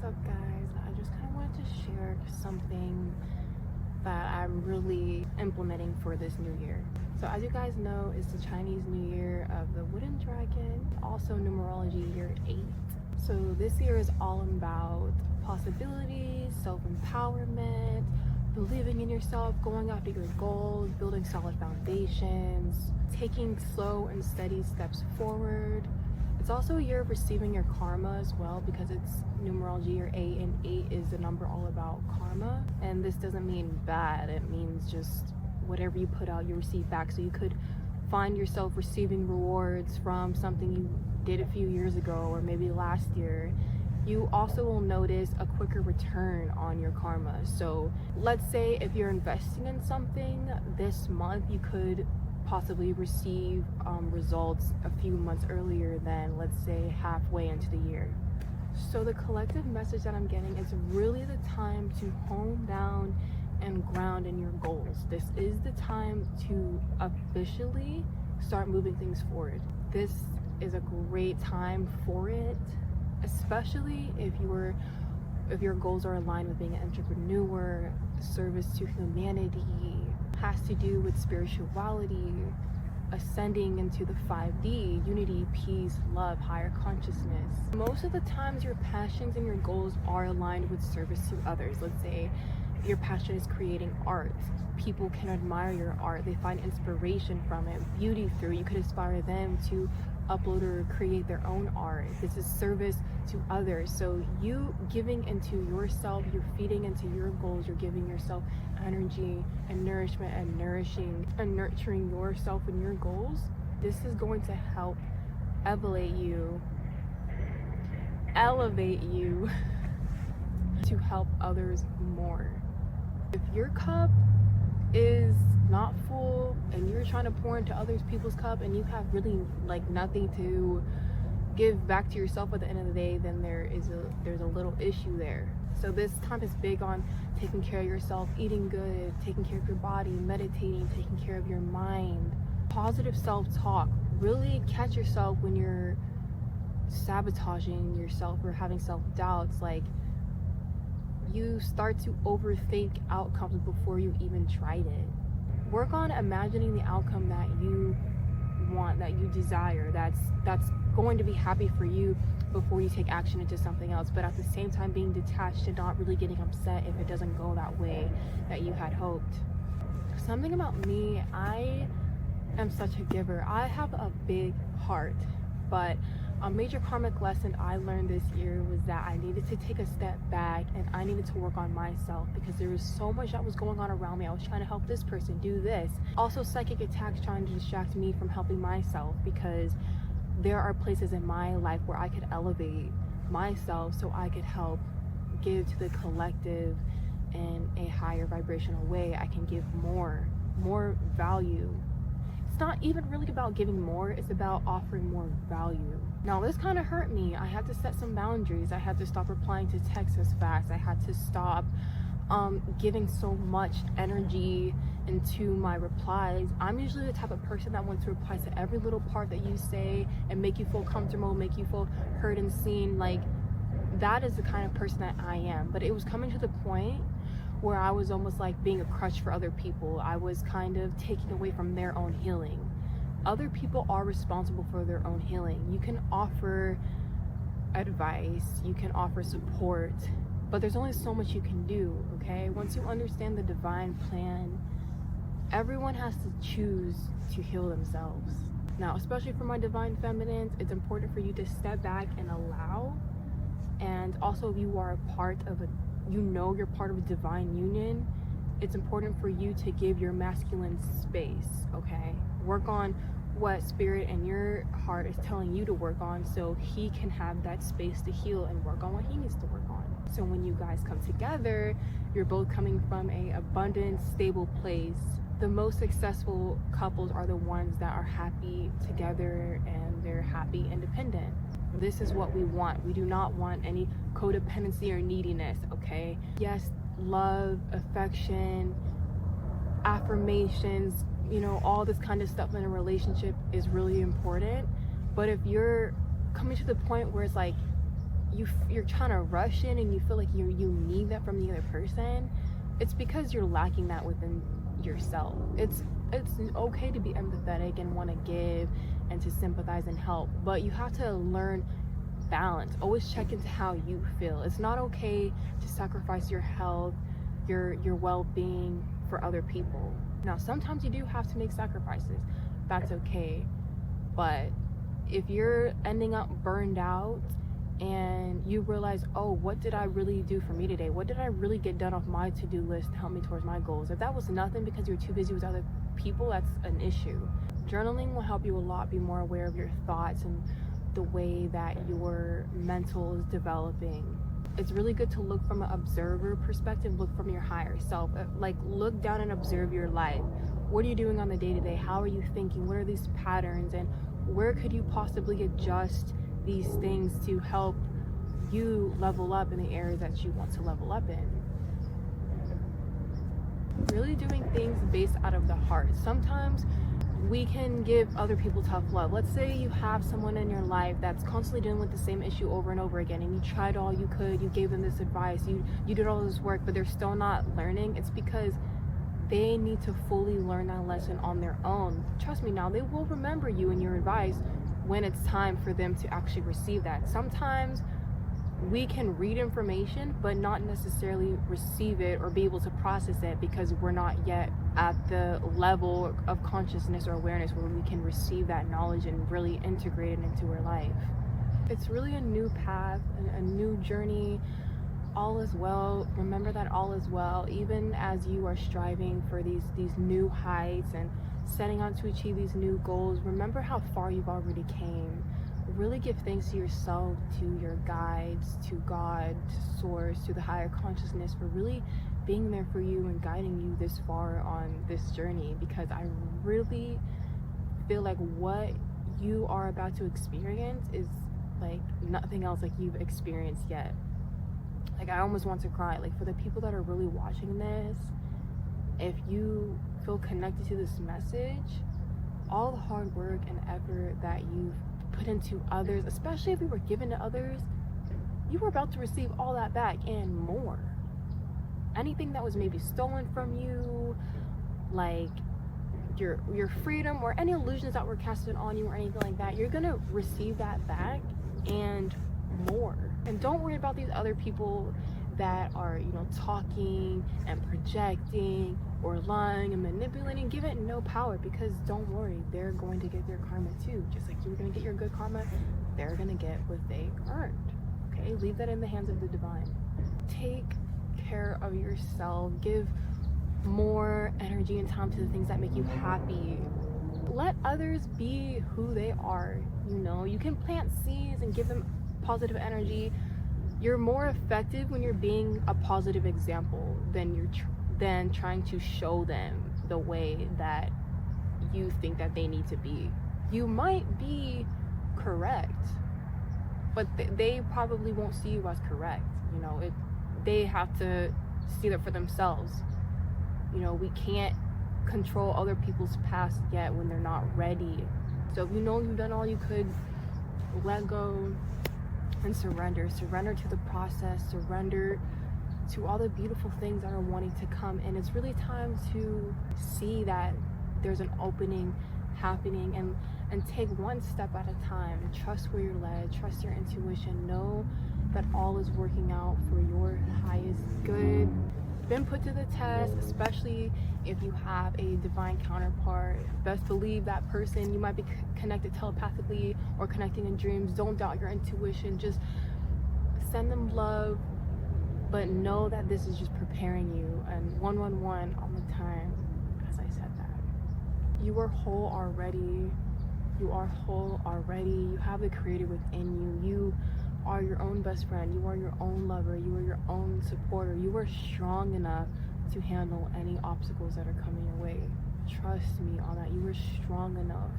What's up, guys? I just kind of wanted to share something that I'm really implementing for this new year. So as you guys know, it's the Chinese New Year of the Wooden Dragon, also numerology year 8. So this year is all about possibilities, self-empowerment, believing in yourself, going after your goals, building solid foundations, taking slow and steady steps forward. It's also a year of receiving your karma as well, because it's numerology year 8, and 8 is the number all about karma. And this doesn't mean bad, it means just whatever you put out, you receive back. So you could find yourself receiving rewards from something you did a few years ago or maybe last year. You also will notice a quicker return on your karma. So let's say if you're investing in something this month, you could possibly receive results a few months earlier than, let's say, halfway into the year. So the collective message that I'm getting is really the time to hone down and ground in your goals. This is the time to officially start moving things forward. This is a great time for it, especially if your goals are aligned with being an entrepreneur, service to humanity, has to do with spirituality, ascending into the 5D, unity, peace, love, higher consciousness. Most of the times your passions and your goals are aligned with service to others. Let's say your passion is creating art. People can admire your art. They find inspiration from it, beauty through it. You could inspire them to upload or create their own art. This is service to others. So you giving into yourself, you're feeding into your goals, you're giving yourself energy and nourishment and nourishing and nurturing yourself and your goals. This is going to help elevate you to help others more. If your cup is not full and you're trying to pour into other people's cup and you have really like nothing to give back to yourself at the end of the day, then there's a little issue there. So this time is big on taking care of yourself, eating good, taking care of your body, meditating, taking care of your mind, positive self-talk. Really catch yourself when you're sabotaging yourself or having self-doubts. Like, you start to overthink outcomes before you even tried it. Work on imagining the outcome that you want, that you desire, that's going to be happy for you before you take action into something else, but at the same time being detached and not really getting upset if it doesn't go that way that you had hoped. Something about me, I am such a giver. I have a big heart, but a major karmic lesson I learned this year was that I needed to take a step back and I needed to work on myself, because there was so much that was going on around me. I was trying to help this person do this. Also, psychic attacks trying to distract me from helping myself, because there are places in my life where I could elevate myself so I could help give to the collective in a higher vibrational way. I can give more value. It's not even really about giving more, it's about offering more value. Now this kind of hurt me. I had to set some boundaries. I had to stop replying to texts as fast. I had to stop giving so much energy into my replies. I'm usually the type of person that wants to reply to every little part that you say and make you feel comfortable, make you feel heard and seen. Like, that is the kind of person that I am. But it was coming to the point where I was almost like being a crutch for other people. I was kind of taking away from their own healing. Other people are responsible for their own healing. You can offer advice, you can offer support, but there's only so much you can do, okay? Once you understand the divine plan, everyone has to choose to heal themselves. Now, especially for my divine feminines, it's important for you to step back and allow. And also, if you are a part of you're part of a divine union, it's important for you to give your masculine space, okay? Work on what spirit and your heart is telling you to work on, so he can have that space to heal and work on what he needs to work on. So when you guys come together, you're both coming from a abundant, stable place. The most successful couples are the ones that are happy together and they're happy independent. This is what we want. We do not want any codependency or neediness, okay? Yes, love, affection, affirmations, all this kind of stuff in a relationship is really important. But if you're coming to the point where it's like you're trying to rush in and you feel like you need that from the other person, it's because you're lacking that within yourself. It's okay to be empathetic and want to give and to sympathize and help, but you have to learn balance. Always check into how you feel. It's not okay to sacrifice your health, your well-being for other people. Now, sometimes you do have to make sacrifices. That's okay. But if you're ending up burned out and you realize, oh, what did I really do for me today? What did I really get done off my to-do list to help me towards my goals? If that was nothing because you're too busy with other people, that's an issue. Journaling will help you a lot be more aware of your thoughts and the way that your mental is developing. It's really good to look from an observer perspective, look from your higher self. Like, look down and observe your life. What are you doing on the day-to-day? How are you thinking? What are these patterns? And where could you possibly adjust these things to help you level up in the areas that you want to level up in? Really doing things based out of the heart. Sometimes we can give other people tough love. Let's say you have someone in your life that's constantly dealing with the same issue over and over again, and you tried all you could, you gave them this advice, you did all this work, but they're still not learning. It's because they need to fully learn that lesson on their own. Trust me, now they will remember you and your advice when it's time for them to actually receive that. Sometimes we can read information but not necessarily receive it or be able to process it because we're not yet at the level of consciousness or awareness where we can receive that knowledge and really integrate it into our life. It's really a new path, a new journey. All is well. Remember that all is well. Even as you are striving for these new heights and setting out to achieve these new goals, remember how far you've already came. Really give thanks to yourself, to your guides, to God, to Source, to the higher consciousness for really being there for you and guiding you this far on this journey, because I really feel like what you are about to experience is like nothing else like you've experienced yet. Like, I almost want to cry. Like, for the people that are really watching this, if you feel connected to this message, all the hard work and effort that you've put into others, especially if you were given to others, you were about to receive all that back and more. Anything that was maybe stolen from you, like your freedom or any illusions that were casted on you or anything like that, you're gonna receive that back and more. And don't worry about these other people that are, talking and projecting or lying and manipulating. Give it no power, because don't worry, they're going to get their karma too. Just like you're going to get your good karma, they're going to get what they earned. Okay, leave that in the hands of the divine. Take care of yourself. Give more energy and time to the things that make you happy. Let others be who they are. You can plant seeds and give them positive energy. You're more effective when you're being a positive example than trying to show them the way that you think that they need to be. You might be correct, but they probably won't see you as correct. They have to see that for themselves. We can't control other people's past yet when they're not ready. So if you've done all you could, let go and surrender to the process, surrender to all the beautiful things that are wanting to come. And it's really time to see that there's an opening happening and take one step at a time. Trust where you're led, trust your intuition, know that all is working out for your highest good. Been put to the test, especially if you have a divine counterpart. Best believe that person, you might be connected telepathically or connecting in dreams. Don't doubt your intuition. Just send them love, but know that this is just preparing you. And 111 all the time, as I said that. You are whole already. You are whole already. You have the creator within you. You are your own best friend. You are your own lover. You are your own supporter. You are strong enough to handle any obstacles that are coming your way. Trust me on that. You are strong enough.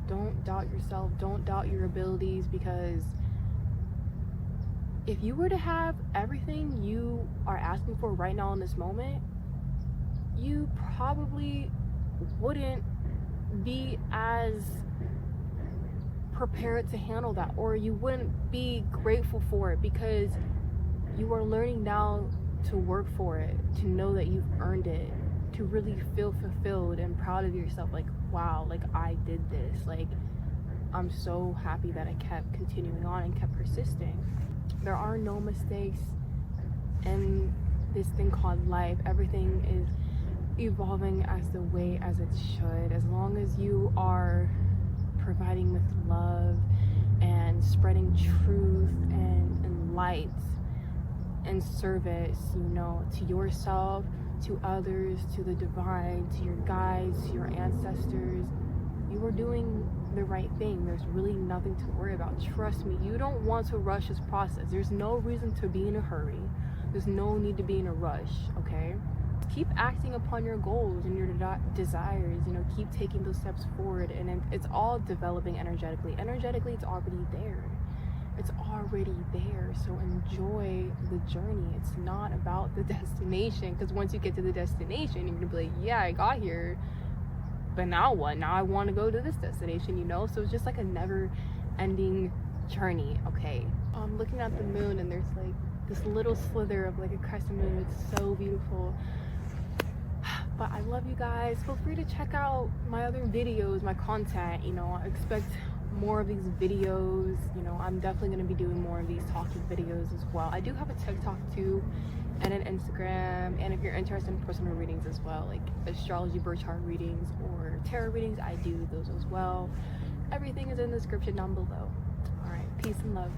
Don't doubt yourself. Don't doubt your abilities, because if you were to have everything you are asking for right now in this moment, you probably wouldn't be as prepared to handle that, or you wouldn't be grateful for it, because you are learning now to work for it, to know that you've earned it, to really feel fulfilled and proud of yourself. Like, wow, like I did this. Like, I'm so happy that I kept continuing on and kept persisting. There are no mistakes in this thing called life. Everything is evolving as the way as it should, as long as you are providing with love and spreading truth and light and service, you know, to yourself, to others, to the divine, to your guides, to your ancestors. You are doing the right thing. There's really nothing to worry about. Trust me, you don't want to rush this process. There's no reason to be in a hurry. There's no need to be in a rush, okay? Keep acting upon your goals and your desires, you know, keep taking those steps forward, and it's all developing energetically. Energetically, it's already there. It's already there. So enjoy the journey. It's not about the destination, because once you get to the destination, you're gonna be like, yeah, I got here, but now what? Now I want to go to this destination, you know? So it's just like a never ending journey, okay? I'm looking at the moon, and there's like this little slither of like a crescent moon. It's so beautiful. But I love you guys. Feel free to check out my other videos, my content. You know, I expect more of these videos. You know, I'm definitely going to be doing more of these talking videos as well. I do have a TikTok too, and an Instagram. And if you're interested in personal readings as well, like astrology birth chart readings or tarot readings, I do those as well. Everything is in the description down below. All right, peace and love.